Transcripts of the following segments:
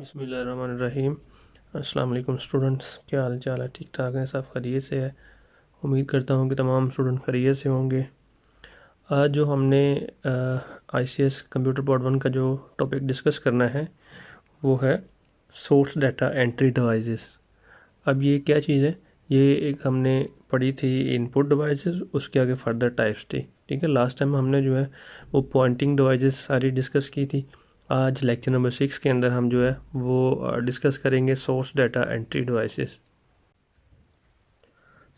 बिस्मिल्लाहिर्रहमानिर्रहीम। अस्सलाम वालेकुम स्टूडेंट्स, क्या हाल चाल है? ठीक ठाक हैं? सब खैरियत से है? उम्मीद करता हूँ कि तमाम स्टूडेंट खैरियत से होंगे। आज जो हमने ICS कंप्यूटर बोर्ड 1 का जो टॉपिक डिस्कस करना है वो है सोर्स डाटा एंट्री डिवाइसेस। अब ये क्या चीज़ है? ये एक हमने पढ़ी थी इनपुट डिवाइसेस, उसके आगे फर्दर टाइप्स थी। ठीक है, लास्ट टाइम हमने जो है वो पॉइंटिंग डिवाइसेस सारी डिस्कस की थी। आज लेक्चर नंबर 6 के अंदर हम जो है वो डिस्कस करेंगे source data entry devices.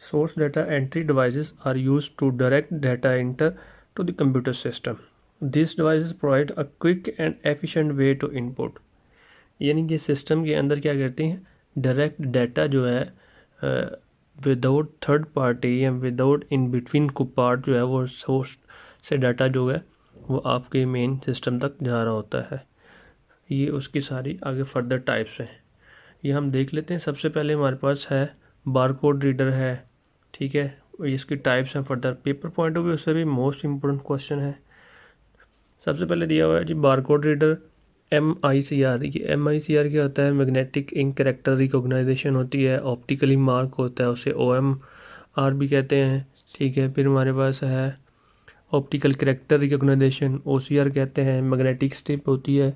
Source data entry devices are used to direct data enter to the computer system. This devices provide a quick and efficient way to input. यानी कि system के अंदर क्या करते हैं, डायरेक्ट डाटा जो है without third party या विदाउट इन बिटवीन को पार्ट जो है वो सोर्स से डाटा जो है वो आपके मेन सिस्टम तक जा रहा होता है। ये उसकी सारी आगे फर्दर टाइप्स हैं, ये हम देख लेते हैं। सबसे पहले हमारे पास है बारकोड रीडर है। ठीक है, इसकी टाइप्स हैं further. Paper point of view से भी मोस्ट इम्पोर्टेंट क्वेश्चन है। सबसे पहले दिया हुआ है जी बारकोड रीडर MICR। ये MICR क्या होता है? मैग्नेटिक इंक कैरेक्टर रिकॉग्नाइजेशन होती है, ऑप्टिकली मार्क होता है, उसे OMR भी कहते हैं। ठीक है, फिर हमारे पास है ऑप्टिकल कैरेक्टर रिकॉग्नाइजेशन, OCR कहते हैं। मैग्नेटिक स्ट्रिप होती है,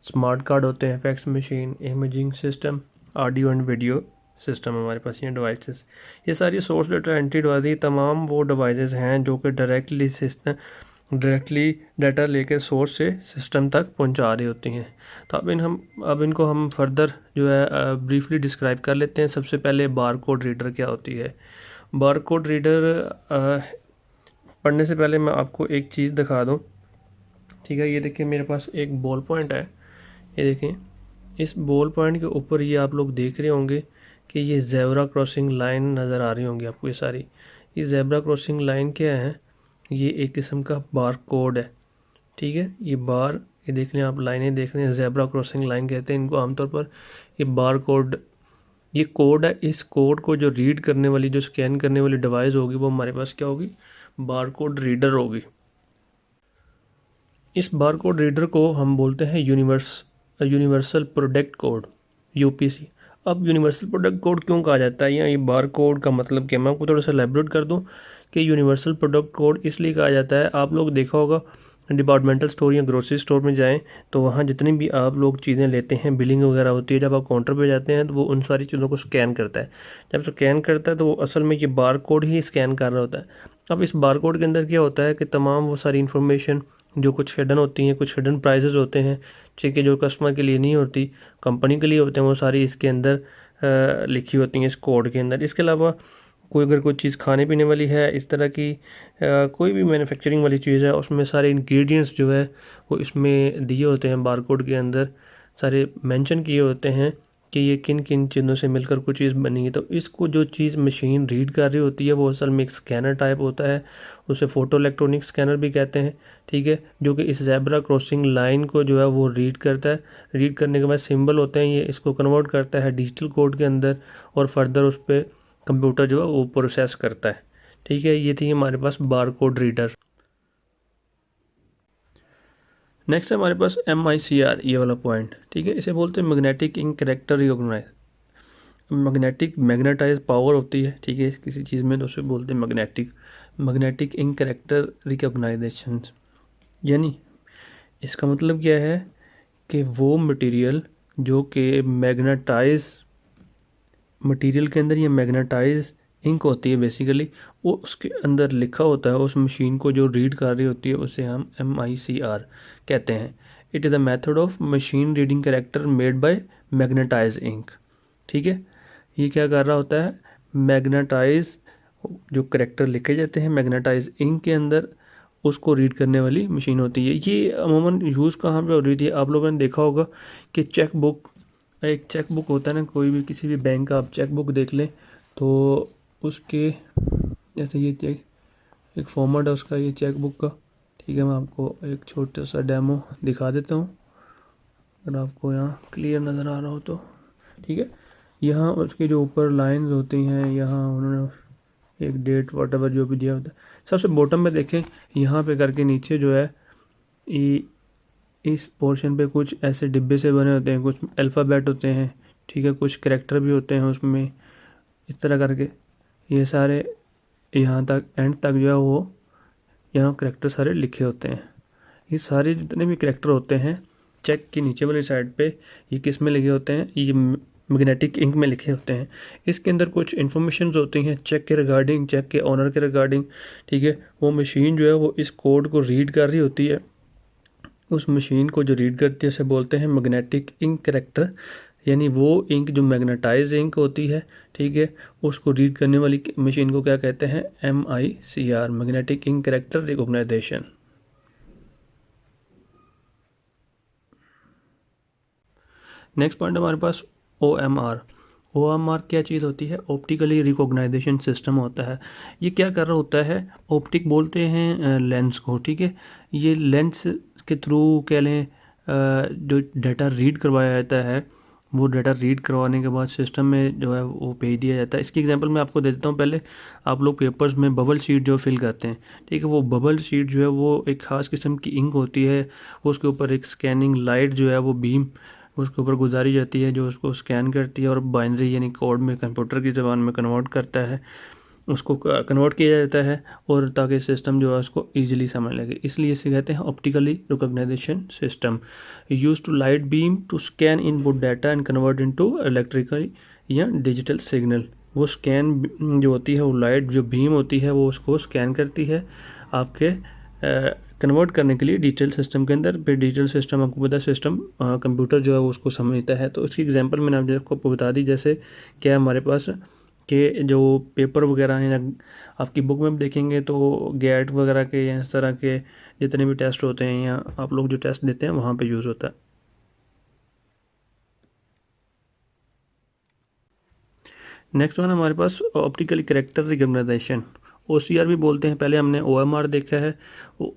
स्मार्ट कार्ड होते हैं, fax machine, imaging system, audio and video system. हमारे पास ये डिवाइसेस, ये सारी सोर्स डाटा एंट्री डिवाइस, तमाम वो डिवाइसेस हैं जो कि डायरेक्टली डाटा लेकर सोर्स से सिस्टम तक पहुंचा रही होती हैं। तो अब इनको हम फर्दर जो है ब्रीफली डिस्क्राइब कर लेते हैं। सबसे पहले बारकोड रीडर क्या होती है? बारकोड रीडर पढ़ने से पहले मैं आपको एक चीज़ दिखा दूं। ठीक है, ये देखिए मेरे पास एक बॉल पॉइंट है। ये देखें, इस बॉल पॉइंट के ऊपर ये आप लोग देख रहे होंगे कि ये ज़ेब्रा क्रॉसिंग लाइन नज़र आ रही होंगी आपको। ये सारी ये ज़ेब्रा क्रॉसिंग लाइन क्या है? ये एक किस्म का बार कोड है। ठीक है, ये बार, ये देख रहे हैं आप, लाइनें देख रहे हैं, ज़ेब्रा क्रॉसिंग लाइन कहते हैं इनको आमतौर पर। ये बार कोड, ये कोड है। इस कोड को जो रीड करने वाली, जो स्कैन करने वाली डिवाइस होगी वो हमारे पास क्या होगी? बार कोड रीडर होगी। इस बार कोड रीडर को हम बोलते हैं यूनिवर्सल प्रोडक्ट कोड, UPC। अब यूनिवर्सल प्रोडक्ट कोड क्यों कहा जाता है, या ये बार कोड का मतलब क्या? मैं आपको थोड़ा सा एलैबोरेट कर दूं कि यूनिवर्सल प्रोडक्ट कोड इसलिए कहा जाता है, आप लोग देखा होगा डिपार्टमेंटल स्टोर या ग्रोसरी स्टोर में जाएं तो वहाँ जितनी भी आप लोग चीज़ें लेते हैं, बिलिंग वगैरह होती है, जब आप काउंटर पे जाते हैं तो वो उन सारी चीज़ों को स्कैन करता है। जब स्कैन करता है तो वो असल में ये बार कोड ही स्कैन कर रहा होता है। अब इस बार कोड के अंदर क्या होता है कि तमाम वो सारी इन्फॉर्मेशन जो कुछ हिडन होती हैं, कुछ हिडन प्राइजेज होते हैं, ठीक है, जो कस्टमर के लिए नहीं होती, कंपनी के लिए होते हैं, वो सारी इसके अंदर लिखी होती हैं इस कोड के अंदर। इसके अलावा अगर कोई चीज़ खाने पीने वाली है, इस तरह की कोई भी मैन्युफैक्चरिंग वाली चीज़ है, उसमें सारे इंग्रेडिएंट्स जो है वो इसमें दिए होते हैं, बारकोड के अंदर सारे मेंशन किए होते हैं कि ये किन किन चीज़ों से मिलकर कोई चीज़ बनी है। तो इसको जो चीज़ मशीन रीड कर रही होती है वो असल में एक स्कैनर टाइप होता है, उसे फोटो इलेक्ट्रॉनिक स्कैनर भी कहते हैं। ठीक है, जो कि इस ज़ेब्रा क्रॉसिंग लाइन को जो है वो रीड करता है। रीड करने के बाद सिंबल होते हैं, ये इसको कन्वर्ट करता है डिजिटल कोड के अंदर और फर्दर उस पर कंप्यूटर जो है वो प्रोसेस करता है। ठीक है, ये थी हमारे पास बारकोड रीडर। नेक्स्ट है हमारे पास MICR, ये वाला पॉइंट। ठीक है, इसे बोलते हैं magnetic ink character recognise. Magnetise power होती है, ठीक है, किसी चीज़ में, तो उसे बोलते हैं मैग्नेटिक इंक कैरेक्टर रिकॉग्नाइजेशन। यानी इसका मतलब क्या है कि वो मटेरियल जो कि मैग्नेटाइज मटेरियल के अंदर, ये मैग्नेटाइज इंक होती है बेसिकली, वो उसके अंदर लिखा होता है, उस मशीन को जो रीड कर रही होती है उसे हम MICR कहते हैं। It is a method of machine reading character made by magnetise ink. ठीक है, ये क्या कर रहा होता है? मैग्नेटाइज जो कैरेक्टर लिखे जाते हैं मैग्नेटाइज इंक के अंदर, उसको रीड करने वाली मशीन होती है। ये अमूमन यूज़ कहाँ पे हो रही थी? आप लोगों ने देखा होगा कि एक चेक बुक होता है ना, कोई भी किसी भी बैंक का आप चेक बुक देख लें तो उसके जैसे ये चेक एक फॉर्मेट है उसका, ये चेक बुक का। ठीक है, मैं आपको एक छोटा सा डेमो दिखा देता हूँ अगर आपको यहाँ क्लियर नज़र आ रहा हो तो। ठीक है, यहाँ उसके जो ऊपर लाइंस होती हैं, यहाँ उन्होंने एक डेट वॉटेवर जो भी दिया होता है। सबसे बॉटम में देखें, यहाँ पे करके नीचे जो है इस पोर्शन पे कुछ ऐसे डिब्बे से बने होते हैं, कुछ अल्फ़ाबेट होते हैं, ठीक है, कुछ करैक्टर भी होते हैं उसमें, इस तरह करके ये सारे यहाँ तक एंड तक जो है वो यहाँ करैक्टर सारे लिखे होते हैं। ये सारे जितने भी करैक्टर होते हैं चेक की नीचे वाली साइड पे ये किस में लिखे होते हैं, ये मैग्नेटिक इंक में लिखे होते हैं। इसके अंदर कुछ इन्फॉर्मेशन होती हैं चेक के रिगार्डिंग, चेक के ऑनर के रिगार्डिंग, ठीक है। वो मशीन जो है वो इस कोड को रीड कर रही होती है। उस मशीन को जो रीड करती है उसे बोलते हैं मैग्नेटिक इंक करैक्टर, यानी वो इंक जो मैग्नेटाइज इंक होती है, ठीक है, उसको रीड करने वाली मशीन को क्या कहते हैं, MICR, magnetic ink character recognition. Next point हमारे पास OMR। OMR क्या चीज़ होती है, ऑप्टिकली रिकॉग्नाइजेशन सिस्टम होता है। ये क्या कर रहा होता है, ऑप्टिक बोलते हैं लेंस को, ठीक है। ये लेंस के थ्रू कह लें जो डाटा रीड करवाया जाता है, वो डाटा रीड करवाने के बाद सिस्टम में जो है वो भेज दिया जाता है। इसकी एग्जांपल मैं आपको दे देता हूँ। पहले आप लोग पेपर्स में बबल शीट जो फिल करते हैं, ठीक है, वो बबल शीट जो है वो एक ख़ास किस्म की इंक होती है। उसके ऊपर एक स्कैनिंग लाइट जो है वो बीम उसके ऊपर गुजारी जाती है, जो उसको स्कैन करती है और बाइनरी यानी कोड में कंप्यूटर की ज़बान में कन्वर्ट करता है, उसको कन्वर्ट किया जाता है, और ताकि सिस्टम जो है उसको ईजिली समझ लगे। इसलिए इसे कहते हैं optically recognition system, use to light beam to scan input data and convert into electrical या डिजिटल सिग्नल। वो स्कैन जो होती है, वो लाइट जो बीम होती है वो उसको स्कैन करती है आपके कन्वर्ट करने के लिए डिजिटल सिस्टम के अंदर। फिर डिजिटल सिस्टम आपको पता है सिस्टम कंप्यूटर जो है वो उसको समझता है। तो उसकी एग्जांपल मैंने आपको बता दी, जैसे क्या हमारे पास के जो पेपर वगैरह हैं, आपकी बुक में देखेंगे तो गेट वगैरह के या इस तरह के जितने भी टेस्ट होते हैं या आप लोग जो टेस्ट देते हैं वहाँ पे यूज़ होता है। नेक्स्ट वन हमारे पास ऑप्टिकल कैरेक्टर रिकग्नाइजेशन, OCR भी बोलते हैं। पहले हमने OMR देखा है,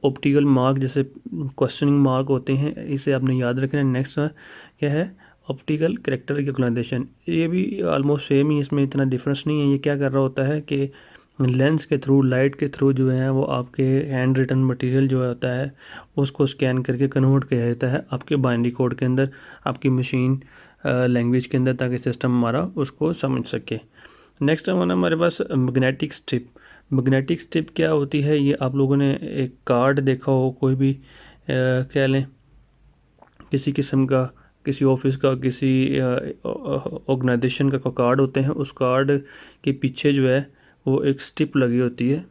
ऑप्टिकल मार्क जैसे क्वेश्चनिंग मार्क होते हैं, इसे आपने याद रखना है। नेक्स्ट क्या है, ऑप्टिकल कैरेक्टर रिकग्नाइजेशन। ये भी ऑलमोस्ट सेम ही, इसमें इतना डिफरेंस नहीं है। ये क्या कर रहा होता है कि लेंस के थ्रू, लाइट के थ्रू जो है वो आपके हैंड रिटन मटेरियल जो होता है उसको स्कैन करके कन्वर्ट किया जाता है आपके बाइनरी कोड के अंदर, आपकी मशीन लैंग्वेज के अंदर, ताकि सिस्टम हमारा उसको समझ सके। नेक्स्ट हमारे पास मैग्नेटिक स्ट्रिप। मैग्नेटिक स्ट्रिप क्या होती है, ये आप लोगों ने एक कार्ड देखा हो, कोई भी कह लें किसी किस्म का, किसी ऑफिस का, किसी ऑर्गेनाइजेशन का कार्ड होते हैं, उस कार्ड के पीछे जो है वो एक स्ट्रिप लगी होती है।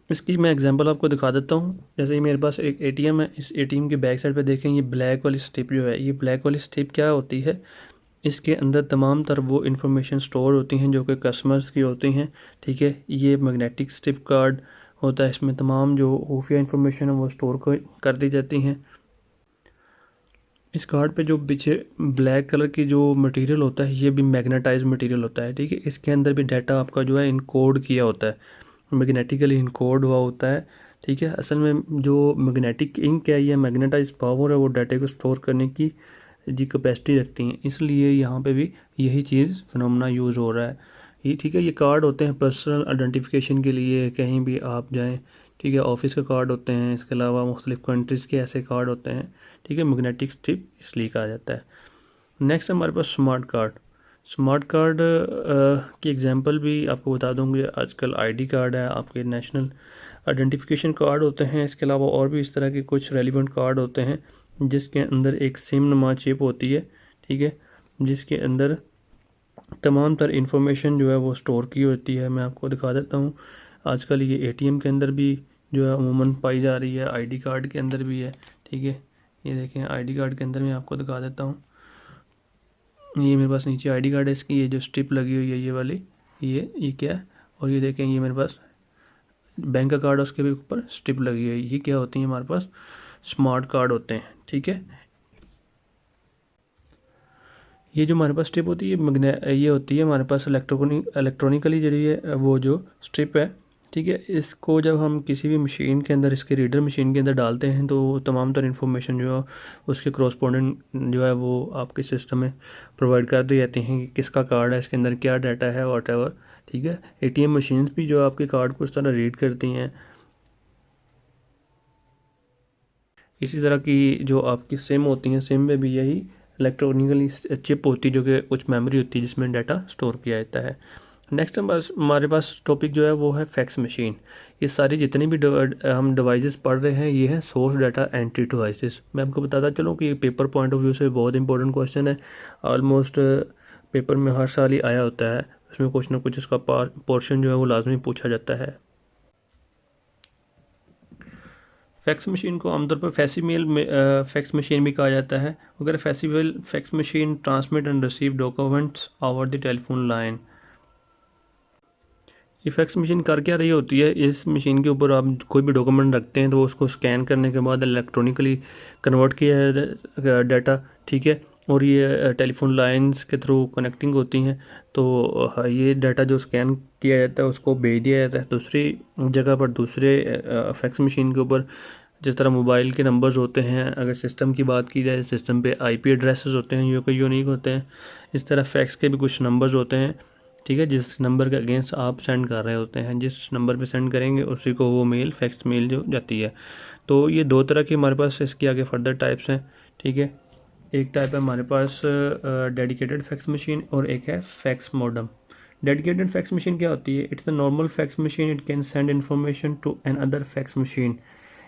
इसकी मैं एग्जांपल आपको दिखा देता हूँ। जैसे कि मेरे पास एक ATM है, इस ATM की बैक साइड पे देखें, ये ब्लैक वाली स्ट्रिप जो है, ये ब्लैक वाली स्ट्रिप क्या होती है, इसके अंदर तमाम तर वो इन्फॉर्मेशन स्टोर होती हैं जो कि कस्टमर्स की होती हैं, ठीक है। ये मैग्नेटिक स्ट्रिप कार्ड होता है, इसमें तमाम जो खुफिया इन्फॉर्मेशन है वो स्टोर कर दी जाती हैं। इस कार्ड पे जो पीछे ब्लैक कलर की जो मटेरियल होता है, ये भी मैग्नेटाइज मटेरियल होता है, ठीक है। इसके अंदर भी डाटा आपका जो है इनकोड किया होता है, मैग्नेटिकली इनकोड हुआ होता है, ठीक है। असल में जो मैग्नेटिक इंक है, ये मैग्नेटाइज पावर है, वो डाटे को स्टोर करने की जी कैपेसिटी रखती हैं। इसलिए यहाँ पे भी यही चीज़ फिनोमेना यूज़ हो रहा है। ये ठीक है, ये कार्ड होते हैं पर्सनल आइडेंटिफिकेशन के लिए, कहीं भी आप जाएँ, ठीक है। ऑफिस के कार्ड होते हैं, इसके अलावा मुख्तलिफ़ कंट्रीज़ के ऐसे कार्ड होते हैं, ठीक है। मैग्नेटिक स्ट्रिप इसलिए कहा जाता है। नेक्स्ट हमारे पास स्मार्ट कार्ड। स्मार्ट कार्ड की एग्जांपल भी आपको बता दूंगी। आजकल ID कार्ड है, आपके नेशनल आइडेंटिफिकेशन कार्ड होते हैं, इसके अलावा और भी इस तरह के कुछ रेलिवेंट कार्ड होते हैं जिसके अंदर एक सिम नुमा चिप होती है, ठीक है, जिसके अंदर तमाम तर इंफॉर्मेशन जो है वो स्टोर की होती है। मैं आपको दिखा देता हूँ। आजकल ये ATM के अंदर भी जो है अमूमन पाई जा रही है, ID कार्ड के अंदर भी है, ठीक है। ये देखें ID कार्ड के अंदर मैं आपको दिखा देता हूँ। ये मेरे पास नीचे ID कार्ड है, इसकी ये जो स्ट्रिप लगी हुई है ये वाली, ये क्या है, और ये देखें ये मेरे पास बैंक का कार्ड है, उसके भी ऊपर स्ट्रिप लगी है। ये क्या होती है, हमारे पास स्मार्ट कार्ड होते हैं, ठीक है। ये जो हमारे पास स्ट्रिप होती है ये होती है हमारे पास इलेक्ट्रॉनिकली जरिए वो जो स्ट्रिप है, ठीक है। इसको जब हम किसी भी मशीन के अंदर, इसके रीडर मशीन के अंदर डालते हैं तो तमाम तर इन्फॉर्मेशन जो है उसके क्रॉसपोंडेंट जो है वो आपके सिस्टम में प्रोवाइड कर दी जाती हैं कि किसका कार्ड है, इसके अंदर क्या डाटा है, वॉट एवर, ठीक है। ATM मशीन्स भी जो आपके कार्ड को इस तरह रीड करती हैं। इसी तरह की जो आपकी सिम होती हैं, सिम में भी यही इलेक्ट्रॉनिकली चिप होती है जो कि कुछ मेमोरी होती है जिसमें डाटा स्टोर किया जाता है। नेक्स्ट हमारे पास टॉपिक जो है वो है फैक्स मशीन। ये सारी जितनी भी हम डिवाइसेस पढ़ रहे हैं ये हैं सोर्स डाटा एंट्री डिवाइसेस। मैं आपको बताता चलूँ कि पेपर पॉइंट ऑफ व्यू से बहुत इंपॉर्टेंट क्वेश्चन है। ऑलमोस्ट पेपर में हर साल ही आया होता है, उसमें कुछ ना कुछ इसका पोर्शन जो है वो लाजमी पूछा जाता है। फैक्स मशीन को आमतौर पर फैक्सिमिल फैक्स मशीन भी कहा जाता है। अगर facsimile fax machine transmit and receive documents over the telephone line. ये फैक्स मशीन कर क्या रही होती है, इस मशीन के ऊपर आप कोई भी डॉक्यूमेंट रखते हैं तो उसको स्कैन करने के बाद इलेक्ट्रॉनिकली कन्वर्ट किया जाता डाटा, ठीक है, और ये टेलीफोन लाइंस के थ्रू कनेक्टिंग होती हैं। तो ये डाटा जो स्कैन किया जाता है उसको भेज दिया जाता है दूसरी जगह पर, दूसरे फैक्स मशीन के ऊपर। जिस तरह मोबाइल के नंबर्स होते हैं, अगर सिस्टम की बात की जाए सिस्टम पे आईपी एड्रेसेस होते हैं जो कि यूनिक होते हैं, इस तरह फैक्स के भी कुछ नंबर्स होते हैं, ठीक है, जिस नंबर के अगेंस्ट आप सेंड कर रहे होते हैं, जिस नंबर पे सेंड करेंगे उसी को वो मेल फैक्स मेल जो जाती है। तो ये दो तरह की हमारे पास इसके आगे फर्दर टाइप्स हैं, ठीक है। एक टाइप है हमारे पास डेडिकेटेड फैक्स मशीन और एक है fax modem. Dedicated fax machine क्या होती है? It's the normal fax machine, it can send information to another fax machine,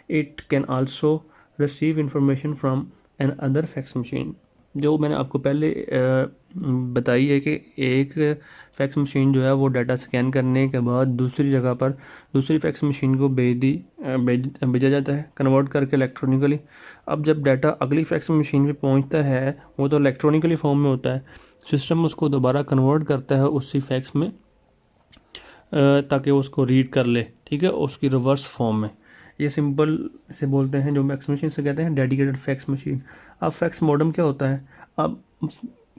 it can also receive information from another fax machine. जो मैंने आपको पहले बताई है कि एक फैक्स मशीन जो है वो डाटा स्कैन करने के बाद दूसरी जगह पर दूसरी फैक्स मशीन को भेजा जाता है कन्वर्ट करके इलेक्ट्रॉनिकली। अब जब डाटा अगली फैक्स मशीन पे पहुंचता है वो तो इलेक्ट्रॉनिकली फॉर्म में होता है, सिस्टम उसको दोबारा कन्वर्ट करता है उसी फैक्स में ताकि उसको रीड कर ले, ठीक है, उसकी रिवर्स फॉर्म में। ये सिंपल से बोलते हैं जो फैक्स मशीन से कहते हैं डेडिकेटेड फैक्स मशीन। अब फैक्स मॉडम क्या होता है? अब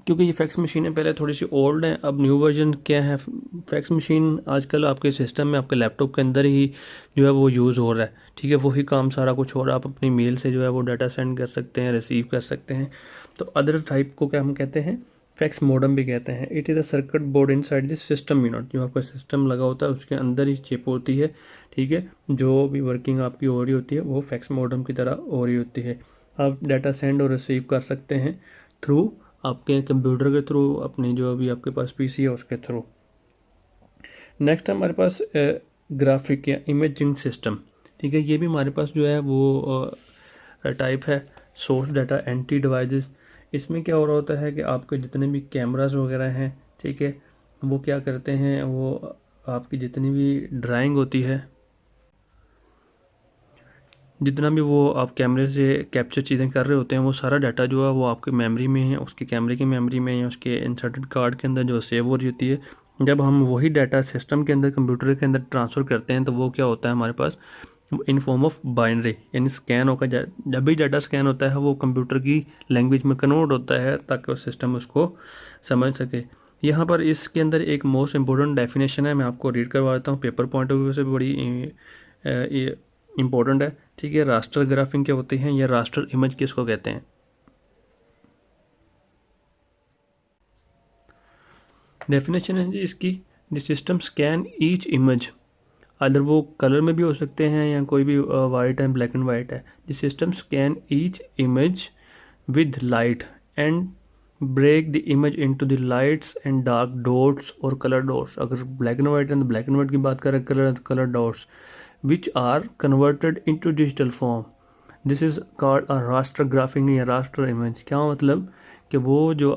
क्योंकि ये फैक्स मशीनें पहले थोड़ी सी ओल्ड हैं, अब न्यू वर्जन क्या है, फैक्स मशीन आजकल आपके सिस्टम में आपके लैपटॉप के अंदर ही जो है वो यूज़ हो रहा है, ठीक है, वही काम सारा कुछ हो रहा है। आप अपनी मेल से जो है वो डाटा सेंड कर सकते हैं, रिसीव कर सकते हैं। तो अदर टाइप को क्या हम कहते हैं? फैक्स मॉडम भी कहते हैं। It is a circuit board inside this system unit. जो आपका सिस्टम लगा होता है उसके अंदर ही चिप होती है, ठीक है, जो भी वर्किंग आपकी हो रही होती है वो फैक्स मॉडम की तरह हो रही होती है। आप डाटा सेंड और रिसीव कर सकते हैं थ्रू आपके कंप्यूटर के थ्रू, अपने जो अभी आपके पास पीसी है उसके थ्रू। नेक्स्ट हमारे पास ग्राफिक या इमेजिंग सिस्टम, ठीक है, ये भी हमारे पास जो है वो टाइप है सोर्स डाटा एंट्री डिवाइसेस। इसमें क्या हो रहा होता है कि आपके जितने भी कैमरास वगैरह हैं, ठीक है, वो क्या करते हैं, वो आपकी जितनी भी ड्राइंग होती है, जितना भी वो आप कैमरे से कैप्चर चीज़ें कर रहे होते हैं, वो सारा डाटा जो है वो आपके मेमोरी में है, उसके कैमरे की मेमोरी में या उसके इंसर्टेड कार्ड के अंदर जो सेव हो रही होती है। जब हम वही डाटा सिस्टम के अंदर कंप्यूटर के अंदर ट्रांसफ़र करते हैं तो वो क्या होता है हमारे पास इन फॉर्म ऑफ बाइनरी, यानी स्कैन होकर जब भी डाटा स्कैन होता है वो कंप्यूटर की लैंग्वेज में कन्वर्ट होता है ताकि वो सिस्टम उसको समझ सके। यहाँ पर इसके अंदर एक मोस्ट इम्पोर्टेंट डेफिनेशन है, मैं आपको रीड करवा देता हूँ, पेपर पॉइंट ऑफ व्यू से बड़ी इम्पोर्टेंट है, ठीक है। रास्टर ग्राफिंग क्या होती हैं या रास्टर इमेज किसको कहते हैं? डेफिनेशन है जी इसकी, the system scan each image, other वो कलर में भी हो सकते हैं या कोई भी वाइट है, ब्लैक एंड वाइट है। The system scan each image with light and break the image into the lights and dark dots और कलर डॉट्स। अगर ब्लैक एंड वाइट है तो ब्लैक एंड वाइट की बात करें, colour dots which are converted into digital form. This is called a raster graphing या raster image। क्या मतलब कि वो जो